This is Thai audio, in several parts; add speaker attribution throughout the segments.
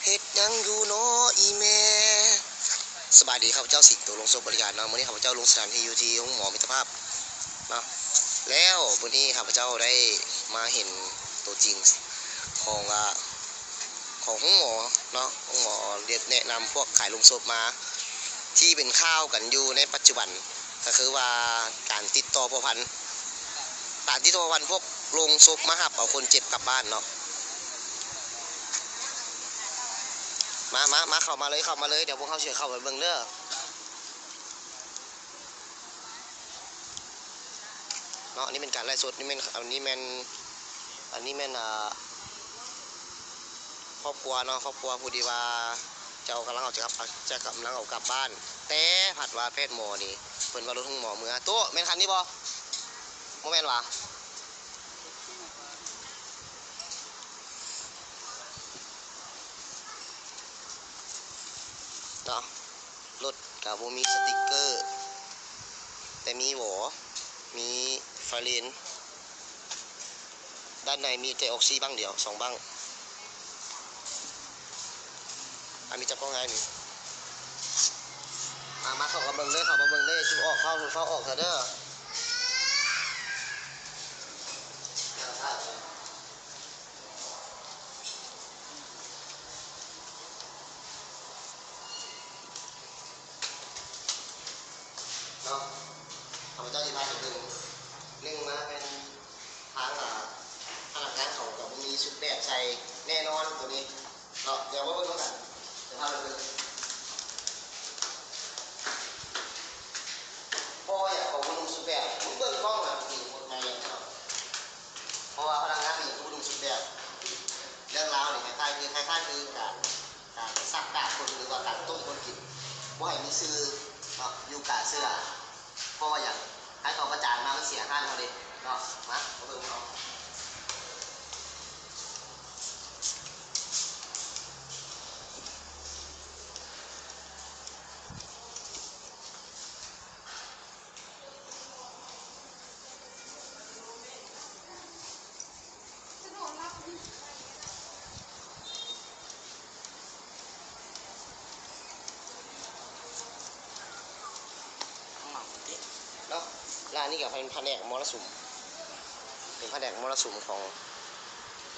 Speaker 1: เฮ็ดยังอยู่เนาะอีแม่สบายดีครับเจ้าสิงห์ตัวลงศพบริการเนาะมื้อนี้ข้าพเจ้าลงสถานที่อยู่ที่ห้องหมอมิตรภาพเนาะแล้วมื้อนี้ข้าพเจ้าได้มาเห็นตัวจริงของของห้องหมอเนาะห้องหมอเรียนแนะนำพวกขายลงศพมาที่เป็นข้าวกันอยู่ในปัจจุบันก็คือว่าการติดต่อประพันธ์การติดต่อประพันธ์พวกลงศพมาหับเอาคนเจ็บกลับบ้านเนาะมาเข้ามาเลยเดี๋ยวพวกเขาเชื่อเข้าไปเบิ่งเด้อเนาะนี่เป็นการไล่สดนี่แม่นอันนี้แม่นครอบครัวเนาะครอบครัวผู้ดีว่าเจ้ากำลังเอาจะกำลังเอากลับบ้านแต่ผัดว่าแพทย์หมอนี่เพิ่นว่ารถห้องหมอเมื่อตัวแม่นคันนี้บ่แม่นวะเนาะรถกับบ่มีสติ๊กเกอร์แต่มีหวอมีไฟเลนด้านในมีแต่ออกซิบ้างเดียว2บ้างมีจับกล้องไงนี่มาเข้ามาเบิ่งเลยชิบออกเข้าออกเถอะเด้อเนาะข้าพเจ้าจะพาไปเบิ่งเรื่องมาเป็นทางพนักงานเขากับมีชุดแบบใส่แน่นอนตัวนี้เนาะเดี๋ยวมาเบิ่งกันจะพาไปเบิ่งพ่ออยากของนุ่งชุดแบบมึงเบิ่งกล้องอ่ะมีคนมาอย่างเนาะเพราะว่าพนักงานมีผู้นุ่งชุดแบบเรื่องราวเนี่ยคล้ายๆคือการซักดาบคนหรือว่าการต้มคนกินว่าให้มีซื้อเนาะอยู่กาเสื้อเพราะว่าอย่างให้เขาประจานมามันเสียห้านเขาดิเนาะมาเบิ่งเขาเนาะร้านนี้ก็เป็นแผนกมรสุมเป็นแผนกมรสุมของ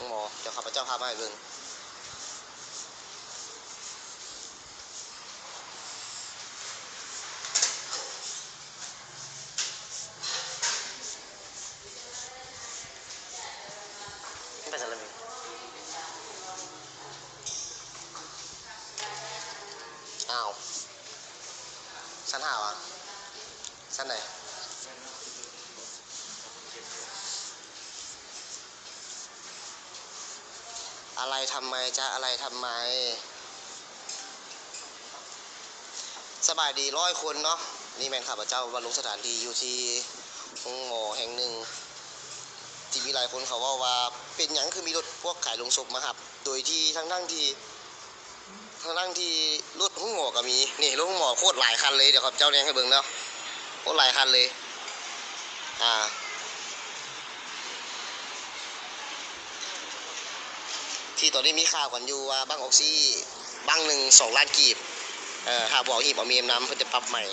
Speaker 1: หมอเจ้าข้าพเจ้าพามาให้เบิ่งไปสั่นละมึงอ้าวชั้นห้าวะชั้นไหนอะไรทำไมจะอะไรทำไมสบายดี100 คนเนาะนี่แม่นข้าพเจ้าบรรลุสถานที่อยู่ที่ห้องหมอแห่งหนึ่งที่มีหลายคนเขาว่าเป็นหยังคือมีรถพวกขายลงศพมาครับโดยที่ทั้งที่รถห้องหมอก็มีนี่รถห้องหมอโคตรหลายคันเลยเดี๋ยวครับเจ้าเนี่ยให้เบิ่งเนาะโคตรหลายคันเลยที่ตอนนี้มีข่าวกันอยู่ว่าบังออกซี่บังหนึ่ง2 ล้านกีบถ้าบอกหีบเอาเมียมน้ำเพื่อจะปรับใหม่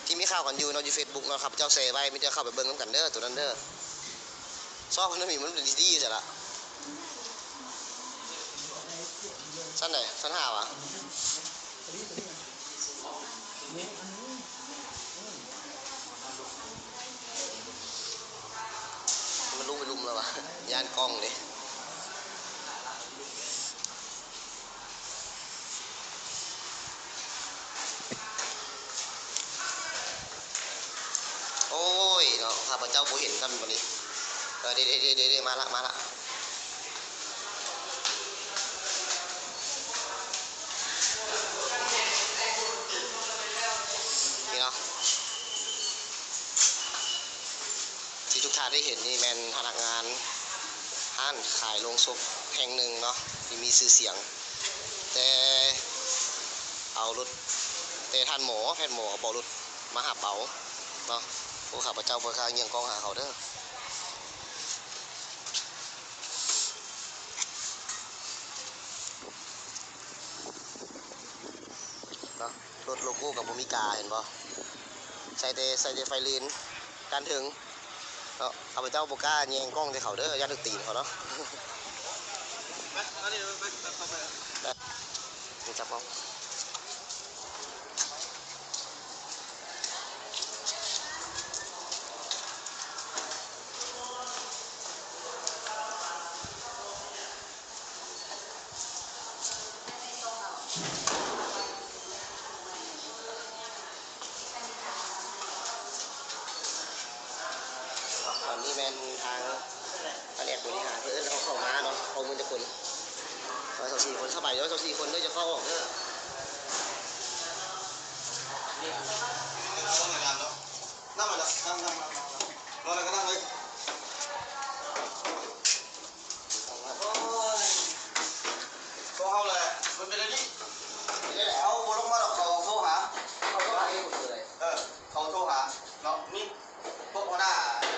Speaker 1: ที่มีข่าวกันอยู่เนาะอยู่เฟซบุ๊กเนาะครับเจ้าแชร์ไว้ไม่ได้เข้าไปเบิ่งน้ำกันเด้อตัวนั้นเด้อซอกมันมีมันเป็นที่ใช่ละชั้นไหนชั้นห้าวะมันลุกไปลุมแล้ววะย่านกล้องเลยโอ้ยเนาะข้าพเจ้าบ่เห็นกันวันนี้เดี๋ยวมาละนี่เนาะที่ทุกท่านได้เห็นนี่แมนพนักงานห้านขายโรงศพแห่งหนึ่งเนาะที่มีชื่อเสียงแต่เอารถแต่ท่านหมอแพทย์หมอบอกรถมาหาเป๋าเนาะพวกข้าพเจ้าเพื่อข้างเงียงกองหาเขาเด้อ รถโลโก้กับบ่มีกาเห็นบ่ใส่แต่ไฟเลนการถึงเนาะข้าพเจ้าบ่กล้าแยงกล้องใส่เขาเด้อย่านถึกตีนเขาเนาะนี่จับกล้องตอนนี้แมนทางแผนกบริหารเพื่อนเขาเข้ามาเนาะเอามือจะคนเราสองสี่คนสบายเดี๋ยวสองสี่คนด้วยจะเข้าออกเด้อนั่งมาแล้วนั่งนอนแล้วก็นั่งเลยก็เอาเลยมันเป็นอะไรนี่ไม่ได้เอาลงมาหรอกเขาโทรหาเขาโทรหาเองหมดเลยเขาโทรหาเนาะนี่พวกหัวหน้า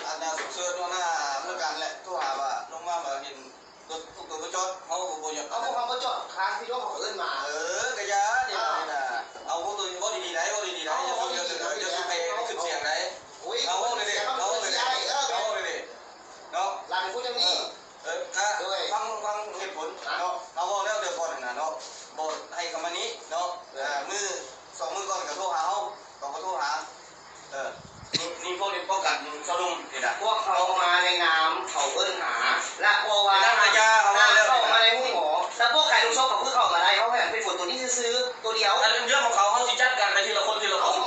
Speaker 1: อันนั้นสุดเชิญหัวหน้าเมื่อการแหละโทรหาว่าลงมาเห็นรถทุกตัวก็จอดเขาโบยเอาพวกเขาจอดค้างที่รถเขาเอิ้นมากระยาเนี่ยนะเอาพวกตัวก็ดีๆไหนก็ดีๆไหนอย่าเดี๋ยวไปขึ้นเสียงไหนเอาเลยเด็กเอาเลยเด็กเอาเลยเด็กเนาะหลังพูดอย่างนี้ฟังเหตุผลเนาะเอาแล้วเดี๋ยวก่อนนะเนาะบอกให้คำวันนี้เนาะมือสองมือก่อนกับโทรหาเขาก่อนกับโทรหานี่พวกนี้ป้องกันสลุมเห็นไหมพวกเขามาในน้ำเขาเอิ้นหาและพอว่าเข้ามาในห้องหมอแล้วพวกใครรู้ชอบเขาเพื่อเข้ามาได้เขาแค่เป็นฝนตัวนี้ซื้อตัวเดียวอันเรื่องของเขาจิจัดกันไปทีละคน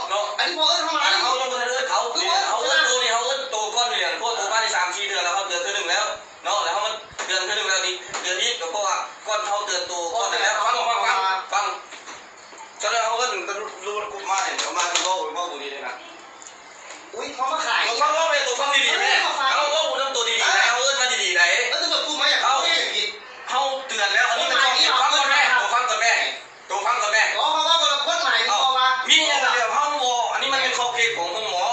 Speaker 1: เนาะอันนี้พวกเอิ้นเข้ามาเขายังไม่ได้เอิ้นเขาเอิ้นตัวนี้เขาเอิ้นตัวก้อนเดือนพวกตัวบ้านใน3-4 เดือนแล้วเขาเดือนที่ 1แล้วเนาะแล้วเขามันเดือนที่ 1แล้วนี่เดือนนี้ก็เพราะว่าก้อนเขาเดือนตัวก้อนแล้วฟังฉะนั้นเขาก็ถึงจะรู้กุมาเนี่ยเขามาเป็นพ่อบุรีเลยนะอุ้ยเขามาขายเขาว่าไปตัวฟังดีๆไหมเขาว่าบุญทำตัวดีๆไหมเขาเอิ้นมาดีๆไหนแล้วจะแบบกูมาอย่างเขาเตือนแล้วอันนี้มันฟังก่อนแม่ตัวฟังก่อนแม่อ๋อเขาว่าคนละคนใหม่มีตัวมามีอย่างเดียวห้องหมออันนี้มันเป็นข้อเขตของห้องหมอ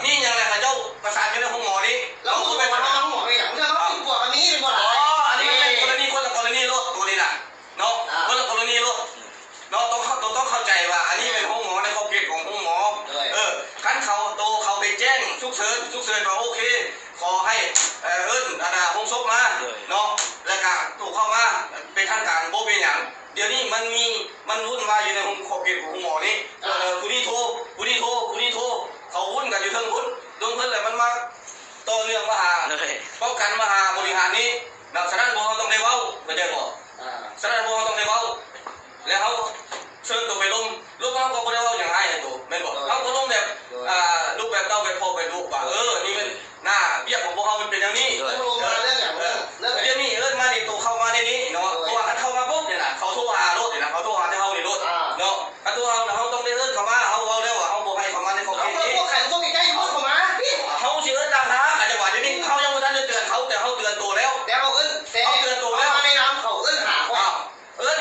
Speaker 1: มีอย่างไรเขาเจ้าประสานกันในห้องหมอนี้แล้วกูไปทำห้องหมอไปอย่างเรื่องเขาติดบวกอันนี้เป็นบวกอะไรอ๋ออันนี้เป็นคนละกรณีโรคตัวนี้น่ะเนาะคนละกรณีโรคเราต้องเข้าใจว่าอันนี้เป็นห้องหมอในข้อเขตของห้องหมอขั้นเขาไปแจ้งฉุกเฉินว่าโอเคขอให้ห้องศพมาเนาะแล้วก็ถูกเข้ามาเป็นทางการโบเป็นอย่างเดี๋ยวนี้มันวุ่นวายอยู่ในห้องข้อเขตของห้องหมอนี้ผู้นี้โทรเขาวุ่นกันอยู่เทิงพุ่นเลยมันมาต่อเนื่องมาหาป้องกันมาหาบริหารนี้ดังฉะนั้นเขาต้องได้เว้าไม่ได้บอกฉะนั้นเขาต้องได้เว้าแล้วเขาเชิญตัวไปลงเขาก็ไม่ได้เว้าอย่างไรตัวไม่บอกเขาก็ลงแบบรูปแบบเก่าแบบพอไปดูว่านี่มันหน้าเบี้ยของพวกเขามันเป็นอย่างนี้เดี๋ยวนี้มาดิตัวเข้ามาในนี้เนาะเพราะว่าเข้ามาปุ๊บเนี่ยนะเขาโทรหารถเนี่ยนะเขาโทรหาที่เขาในรถเนาะเขาโทรหาเขาต้องได้เข้ามาเขาเอาเร็วเขาบอกให้เข้ามาในของเขาพวกใครพวกใกล้ๆเข้ามาเขาเชื่อต่างหากอาจจะว่าเดี๋ยวนี้เขายังไม่ทันได้เตือนเขาแต่เขาเตือนตัวแล้วแต่เขาเตือนตัวแล้วในน้ำเขา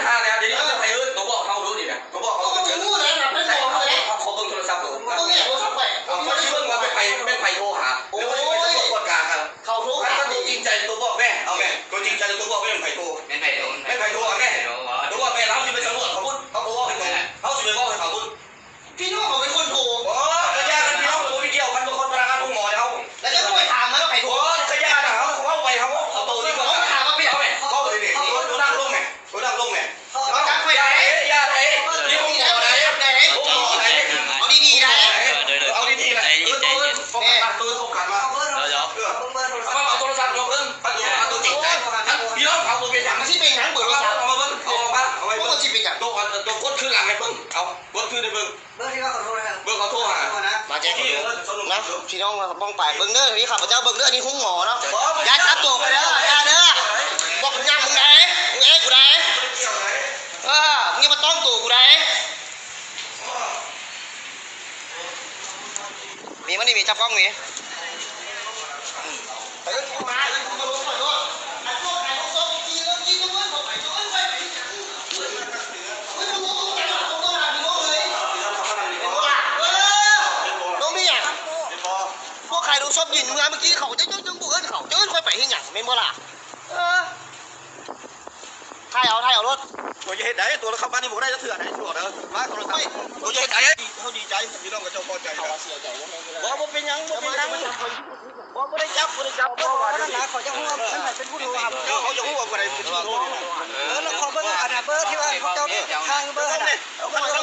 Speaker 1: หาเนี่ยเดี๋ยวนี้เขาจะไปตัวบอกเขารู้ดิเนี่ยตัวบอกเขารู้เลยนะเป็นตัวเขาเลยเขาเบิ่งโทรศัพท์ตัวต้องเนี่ยโทรศัพท์ไปเขาชื่อว่าเป็นไผ่โทรหาหรือว่าเป็นตัวกดกลางกันเขาโทรหาตัวจริงใจตัวบอกแม่เอาแม่ตัวจริงใจตัวบอกเป็นไผ่โทรเอาแม่ตัวบอกแม่เราที่ไปสำรวจเขาพูดเขาบอกให้เขาช่วยบอกให้เขาพูดพี่น้องเขาเป็นคนโทรกระยากันพี่น้องตัวพี่เกี่ยวกันเป็นคนพนักงานทุ่งหมอเขาแล้วจะไปถามมันว่าไผ่โทรกระยาเขาไปเขาตัวนี้เขาถามว่าพี่เอาแม่เขาเลยดิตัวนั่งลงแม่เขาจับไปยาไหนนี่ห้องหมอไหนเอาดีๆนะเอาดีๆนะตัวโฟกัสมาเอาโทรศัพท์ลงเอาตัวจริงใจพี่น้องเขาเป็นอย่างที่เป็นอย่างเบอร์โทรศัพท์เอามาเบิ้งเอาไว้เบิ้งตัวกดขึ้นหลังไอ้เบิ้งเอากดขึ้นในเบิ้งที่เขาโทรนะเบิ้งเขาโทรหามาแจ้งเขานะพี่น้องบ้องไปเบิ้งเด้อพี่ขับพระเจ้าเบิ้งเด้อนี่หุ้งหมอเนาะยาจับตัวไปเด้อยาเด้อบอกมึงยังมึงไหนมึงเอ๊ะกูไหนมึงยังมาต้องตัวกูไหนมีมันนี่มีจับกล้องมีไปเล่นกูมาลงไปด้วยไอ้พวกไหนพวกโซ่กินแล้วกินแล้วมันไปตัวไปน้องพี่อ่ะพวกใครดูชอบยินเมื่อกี้เขาจะยังบุกเขาจะค่อยไปที่หยังไม่เมื่อล่ะถ่ายเอารถ
Speaker 2: ตัวจะเห็นไหนตัวเราเข้าบ้านนี่ผมได้จะเถื่อนไหนชัวร์เด้อมาตัวเราตัวจะเห็นไหนเขาดีใจพี่น้องกับเจ้าพอใจเขาเสียใจว่าผมเป็นยังผมเป็นยังว่าผมได้จับเพราะว่านั่นนะเขาจะหัวนั่นแหละเป็นผู้ดูครับเขาจะหัวอะไรเป็นผู้ดูแล้วขอเบอร์อันดับเบอร์ที่ว่าเจ้าทางเบอร์อะไร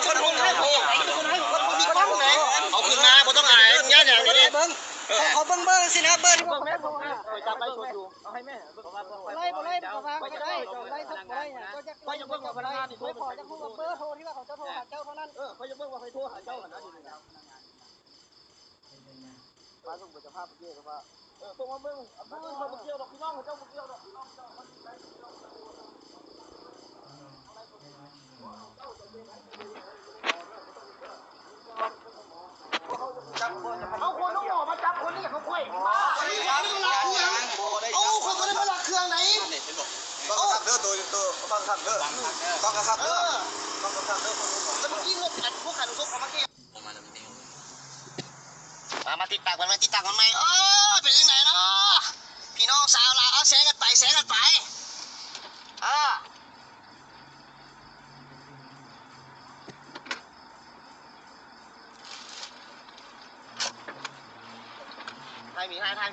Speaker 2: คนหุ้นให้ผมมีคนหุ้นไหนเอาขึ้นมาผมต้องอ่านย่าอย่างนี้เบิ้งขอเบิ้งสินะเบอร์ที่ผมแม่ผมจับไปชนอยู่เอาให้แม่ไล่เขาฟังก็ได้ไล่สักไล่เนี่ยก็จะเบิ้งว่าอะไรไม่พอจะพูดว่าเบอร์โทรที่ว่าเขาจะโทรหาเจ้าเท่านั้นเขาจะเบิ้งว่าใครโทรหาเจ้าขนาดนี้มาส่งประจภาพเกี่ยวกับว่าส่งมาเบิ้งเขาเกี่ยวดอกพี่น้องเจ้าเกี่ยวดอกพี่น้องเจ้าเอาคนต้องหมอมาจับคนนี้เขาคุยมาเอาคนคนนี้มาหลักเครื่องไหนต้องขับเด้อตัวต้องขับเด้อต้องขับเด้อต้องขับเด้อแล้วเมื่อกี้พวกขันทุกเขามาเกี่ยวมาติดตากมันไหมเป็นยังไงเนาะพี่น้องสาวลาเอาแสงกันไปไทยมีเนาะ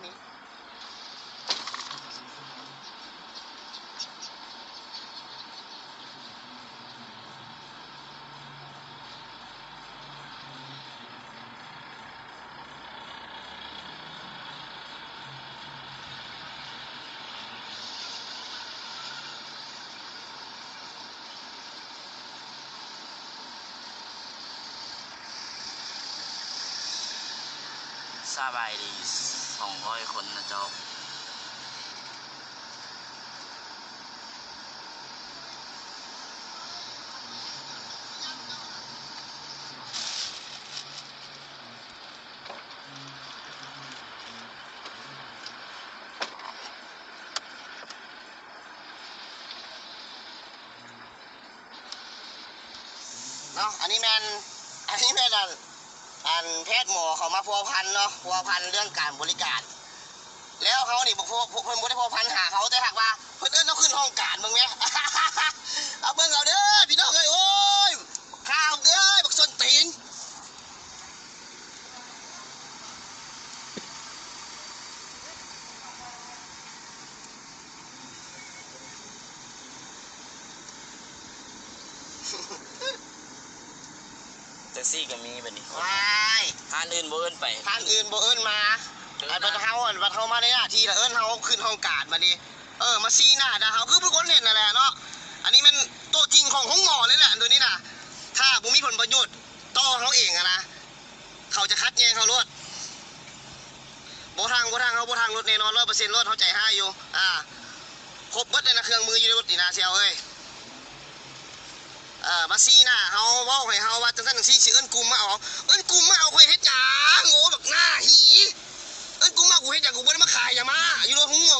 Speaker 3: สบายดี200 คนนะเจ้า
Speaker 1: เนาะอันนี้แมนอันแพทย์หมอเขามาพัวพันเนาะพัวพันเรื่องการบริการแล้วเขานี่บอกพวกเพิ่นบ่ได้พัวพันหาเขาแต่หากว่าเพิ่นเขาขึ้นห้องการมึงไหมเอาเบิ่งเอาเด้อพี่น้องเอ้ยโอ้ยข้าวเด้อบักส้นตีน
Speaker 3: แท็กซี่ก็มีแบบนี้
Speaker 1: ว้าย
Speaker 3: ทานอื่นบ่เอิ้นไป
Speaker 1: ทางอื่นบ่เอิ้นมาอันบัดเขามาในหน้าที่ละเอิ้นเขาขึ้นห้องการมาดิมาซีหน้าด่าเขาคือผู้คนเห็นนั่นแหละเนาะอันนี้มันโตจริงของห้องหมอเลยแหละตัวนี้นะถ้าบ่มีผลประโยชน์ต่อเขาเองอะนะเขาจะคัดแยงเขารถบ่ทางรถแน่นอน100%รถเขาใจให้อยู่ครบเบิดเลยนะเครื่องมืออยู่ในรถนี่นะเซียวเอ้ยมาซีหน้าเขาเว้าให้เขาว่าจังซั่นจังซี่สิเอิ้นกลุ่มมาเอาข่อยเฮ็ดหยังโง่บักหน้าหีเอิ้นกลุ่มมากูเฮ็ดหยังกูบ่ได้มาขายยามาอยู่โรงหมอ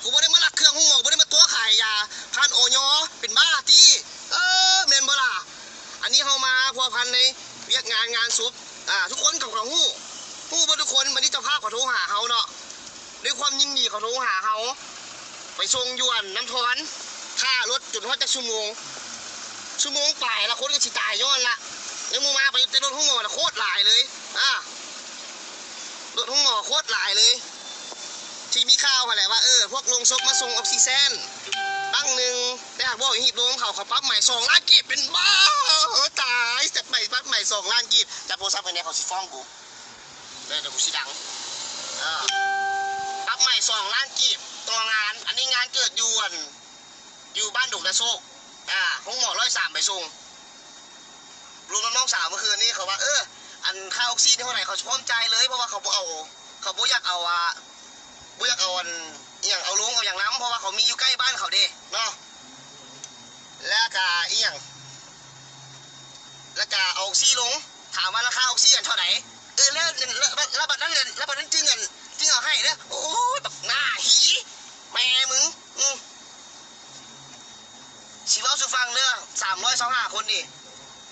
Speaker 1: กูบ่ได้มาลักเครื่องหมอบ่ได้มาตัวขายยาผ่านอยเป็นบ้าติแม่นบ่ล่ะอันนี้เฮามาพัวพันในเวียกงานศพทุกคนกับเขาฮู้บ่ทุกคนวันนี้เจ้าภาพเขาโทรหาเฮาเนาะด้วยความยินดีเขาโทรหาเฮาไปส่งยวนน้ำทอนค่ารถจนฮอดจักชั่วโมงปลายละคนก็สิตายย้อนละแล้วมึงมาไปเต้นรถห้องหมอละโคตรหลายเลยรถห้องหมอโคตรหลายเลยที่มีข่าวอะไรว่าพวกลงศพมาส่งออกซิเจนตั้งหนึ่งแต่หากบอกหีบรวมเขาปั๊บใหม่2 ล้านกีบเป็นบ้าตายจัดใหม่ปั๊บใหม่2 ล้านกีบจับโทรศัพท์ไปเนี่ยเขาสิฟ้องกูเดี๋ยวกูสิดังปั๊บใหม่2 ล้านกีบตัวงานอันนี้งานเกิดอยู่บ้านดุกและโซกห้องหมอ103ไปส่งลุงน้องสาวเมื่อคืนนี้เขาว่าอันค่าออกซิเท่าไหร่เขาพร้อมใจเลยเพราะว่าเขาบ่อยากเอาอันอย่างเอาลุงเอาอย่างน้ำเพราะว่าเขามีอยู่ใกล้บ้านเขาเด้เนาะแล้วก็เอาออกซิลงถามว่าราคาออกซิเท่าไหร่แล้วบัดนั้นจึงเอาให้เด้อโอ้แบบหน้าหีแม่มึงสิเว้าสู่ฟังเด้อ325 คนนี่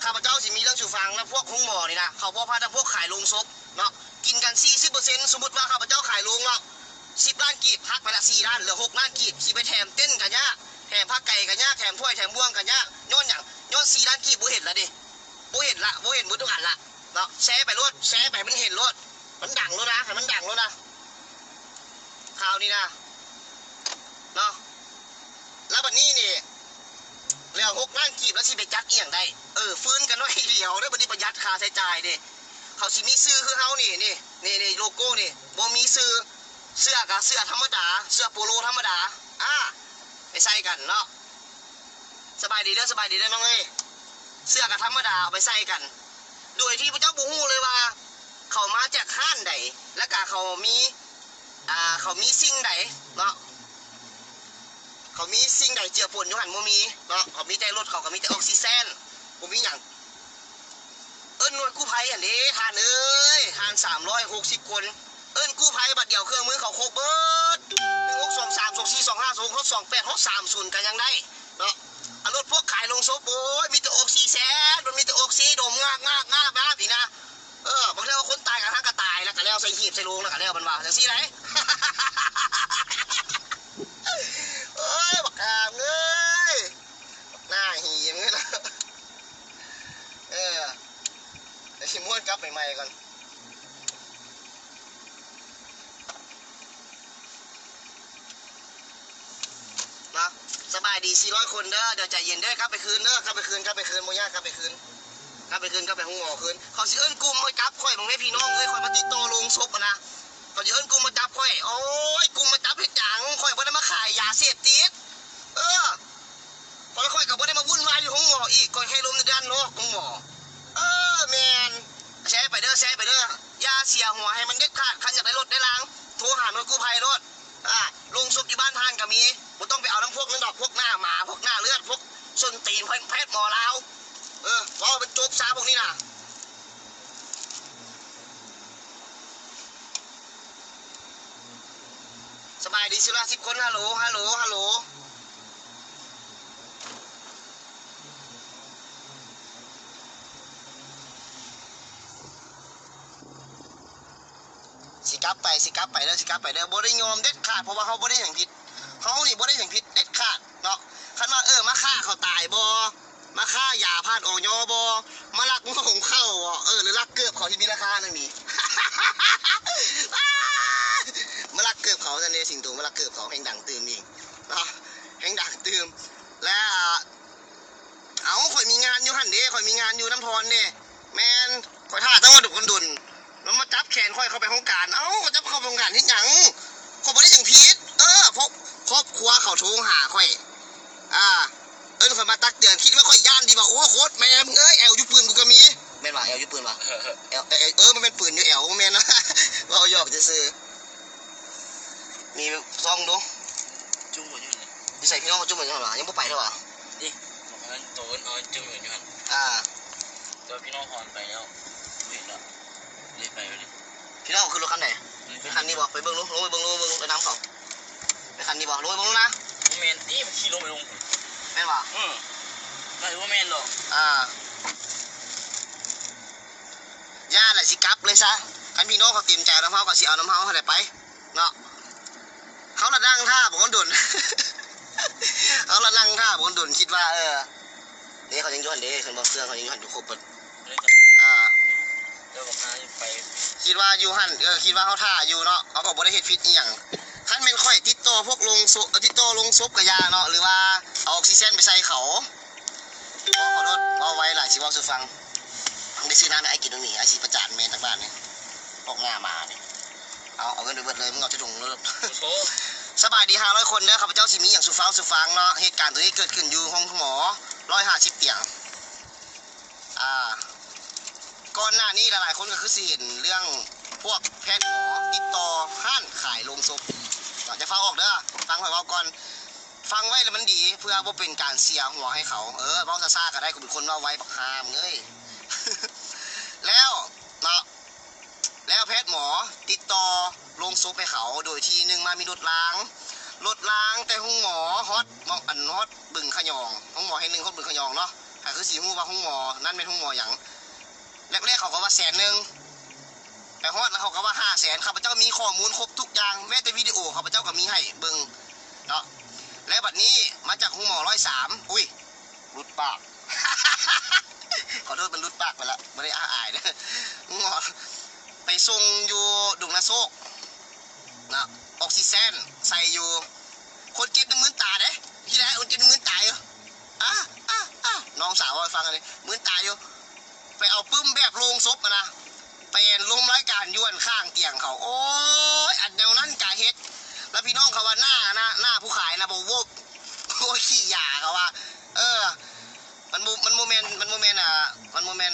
Speaker 1: ข้าพเจ้าสิมีเรื่องสู่ฟังนะพวกห้องหมอนี่นะเขาพวกพาทั้งพวกขายโรงศพเนาะกินกัน 40% สมมติว่าข้าพเจ้าขายโรงเนาะ10 ล้านกีบหักไปละ4 ล้านเหลือ6 ล้านกีบสิไปแถมเต้นกันยะแถ มผ้าไก่กันยากแถมถ้วยแถมบ่วงกันยากย้อนอย่างย้อน4 ล้านกีบบ่เห็นละดิบ่เห็นละบ่เห็นมือทุกอันละเนาะแชร์ไปรถแชร์ไปมันเห็นรถมันดังแล้วนะให้มันดังแล้วนะข่าวนี้นะเนาะแล้ววันนี้นี่เรื่อง6 ล้านกีบแล้วสิไปจัดเอียงได้ฟื้นกันหน่อยเดียวได้บัดนี้ประหยัดค่าใช้จ่ายดิเขาสิมีซื้อคือเฮานี่โลโก้นี่บ่มีซื้อเสื้อกับเสื้อธรรมดาเสื้อโปโลธรรมดาไปใส่กันเนาะสบายดีเด้อน้องเอ้ยเสื้อกับธรรมดาเอาไปใส่กันโดยที่พระเจ้าบ่ฮู้เลยว่าเขามาจากห้านใดและก็เขามีสิ่งใดเนาะเขามีสิ่งใดเจือปนอยู่หันบ่มีเนาะเขามีแต่รถเขาก็มีแต่ออกซิเจนบ่มีหยังหน่วยกู้ภัยอันนี้ทานเอ้ยทาน360 คนกู้ภัยบัดเดียวเครื่องมือเขาครบเบิด1623 2425 2628 630กันยังได้เนาะรถพวกขายลงศพโอ้ยมีแต่ออกซีแซนมันมีแต่ออกซีดมงากนะพี่นะบางทีว่าคนตายกันทั้งก็ตายแล้วก็แล้วใส่หีบใส่โลงแล้วก็แล้วมันว่าจังซี่ไหน บักกามเอ้ยหน้าหีมเลยนะเดี๋ยวชิม้วนกลับใหม่ๆก่อนนะสบายดี400 คนเด้อเดี๋ยวใจเย็นเด้อกลับไปคืนเด้อกลับไปคืนโมย่ากลับไปคืนกลับไปห้องหมอคืนเขาสิกลุ่มมาจับข่อยบางทีพี่น้องเอ้ยข่อยมาติดต่อลงศพนะเขาสิกลุ่มมาจับข่อยโอ้ยกลุ่มมาจับเฮ็ดหยังข่อยบ่ได้มาขายยาเสพติดข่อยก็บ่ได้มาวุ่นวายอยู่ห้องหมออีกข่อยให้ลมในด้านนอกห้องหมอแมนแชร์ไปเด้อยาเสียหัวให้มันเด็ดขาดคันอยากได้รถได้ล้างโทรหาหน่วยกู้ภัยรถลงศพอยู่บ้านทานก็มีบ่ต้องไปเอาน้ำพวกนั้นดอกพวกหน้าหมาพวกหน้าเลือดพวกส้นตีนแพทย์หมอลาวว่าเป็นโจ๊กซาพวกนี้นะสบายดี10 คนฮัลโหลสิกลับไปเด้อบ่ได้ยอมเด็ดขาดเพราะว่าเขาบ่ได้อย่างผิดเขานี่บ่ได้อย่างผิดเด็ดขาดเนาะคันว่ามาฆ่าเขาตายบ่มาฆ่ายาพาดออยบ่มาลักงของเข้าหรือลักเกือบเขาที่มีราคานั่นนี่ มาลักเกือบเขาจะเนี่ยสิงโตมาลักเกือบเขาแห่งดังตื่มอีกเนาะแห่งดังตื่มแล้วข่อยมีงานอยู่หันเด้ข่อยมีงานอยู่น้ำพรเด้แมนข่อยท่าต้องมาดุคนดุนแล้วมาจับแขนข่อยเข้าไปห้องการจับเข้าไปห้องการที่หยังข่อยบ่ได้อย่างผิดพวกครอบครัวเขาโทรหาข่อยข่อยมาตักเตือนคิดว่าข่อยย่านดีบ่โอ้โคตรแม่มึงแอลอยู่ปืนกูก็มีแม่นว่าแอลอยู่ปืนวะมันเป็นปืนอยู่แอลแม่นนะว่าเอาหยอกจะซื้อมีซองดู
Speaker 3: จุ่มหมดอยู่นี่
Speaker 1: ดิใส่พี่น้องจุ่มเหมือนกันหรอยังไม่ไปด้วยวะ
Speaker 3: ดิบอกงั้นโตนเอาจุ่มอยู่นี่เดี๋ยวพี่น้องหอนไปแล้วเห็นแล้วรีบไปเลย
Speaker 1: พี่น้องคือรถคันไหนไปคันนี้บอกไปเบิ้งลงไปเบิ้งไปน้ำเขาไปคันนี้บอกลงไปเบิ้งนะ
Speaker 3: แมนนี่มันขี่ลงไปลง
Speaker 1: แม่นวะ
Speaker 3: ไม่รู้ว่าแมนหรอก
Speaker 1: ย่าแหละสิกลับเลยซะคันพี่น้องเขาเตรียมใจน้ำเฮาก็สิเอาน้ำเฮาอะไรไปเนาะเขาละนั่งท่าบอกคนดุน เขาละนั่งท่าบอกคนดุนคิดว่านี่เขายังย้อนเด้เขาบอกเสื้อเขายังย้อนอยู่ครบเปิด
Speaker 3: เดี๋ยวบอกนะไป
Speaker 1: คิดว่าอยู่หันคิดว่าเขาท่าอยู่เนาะเขาก็บ่ได้เฮ็ดผิดอีหยังคันเป็นข่อยติดต่อพวกลงศพกับยาเนาะหรือว่าเอาออกซิเจนไปใส่เขาขอโทษเอาไว้หลายสิว่าสุฟังได้ซื้อน้ำให้ไอ้กินตรงนี้ไอ้สิประจานแมนทั้งบ้านนี่ออกหน้ามาเนี่ยเอาเงินไปเบิดเลยมึงเอาจะถุงเลยสบายดี500 คนเด้อข้าพเจ้าสิมีอย่างสุฟังเนาะเหตุการณ์ตัวนี้เกิดขึ้นอยู่ห้องหมอ150 เตียงก่อนหน้านี้หลายๆคนก็คือสิเห็นเรื่องพวกแพทย์หมอติดต่อห้านขายโรงศพจะฟังออกเด้อฟังไว้ว่าก่อนฟังไว้แล้วมันดีเพื่อว่าเป็นการเสียหัวให้เขาเบ้าซ่าก็ได้กูเป็นคนว่าไว้ปักหามเงย แล้วเนาะแล้วแพทย์หมอติดต่อโรงศพให้เขาโดยที่หนึ่งมามีรถล้างแต่ห้องหมอฮอตบึงขยองห้องหมอให้1 ฮอตบึงขยองเนาะแต่คือสีหูว่าห้องหมอนั่นเป็นห้องหมออย่างแรกเขาก็ว่า100,000แต่ฮอตแล้วเขาก็ว่า500,000ข้าพเจ้ามีข้อมูลครบทุกอย่างแม้แต่วิดีโอข้าพเจ้าก็มีให้เบิ่งเนาะ และบัดนี้มาจากห้องหมอ103อุ้ยรุดปาก ขอโทษมันรุดปากไปละไม่ได้อายนะห้องหมอไปส่งอยู่ดุงนาโซกนะออกซิเจนใส่อยู่คนเก็บน้ำมือตาเด้ที่ไหนคนเก็บน้ำมือตายอยู่น้องสาวว่าฟังกันเลยมือตายอยู่ไปเอาปึ้มแบบโรงศพนะไปลมรายการยวนข้างเตียงเขาโอ้ยอันเดียวนั้นกาเฮ็ดแล้วพี่น้องเขาว่าหน้าผู้ขายนะบอกว่าโอ้ยขี้ยาเขาว่ามันโมเมนต์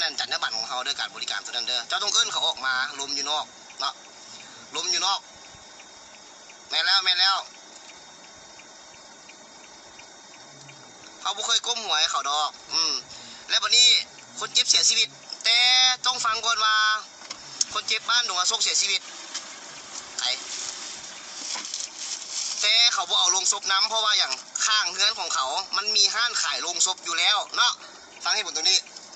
Speaker 1: นั่นจัดหน้าบัตรของเขาด้วยการบริการตัวนั้นเด้อเจ้าต้องเอิ้นเขาออกมาลมอยู่นอกเนาะลมอยู่นอกแม่นแล้วเขาบ่เคยก้มหัวให้เขาดอกแล้ววันนี้คนเจ็บเสียชีวิตแต่ต้องฟังก่อนว่าคนเจ็บบ้านดงอาโศกเสียชีวิตไอ้แต่เขาบ่เอาลงศพน้ำเพราะว่าอย่างข้างเฮือนของเขามันมีห้านขายลงศพอยู่แล้วเนาะฟังให้ผมตรงนี้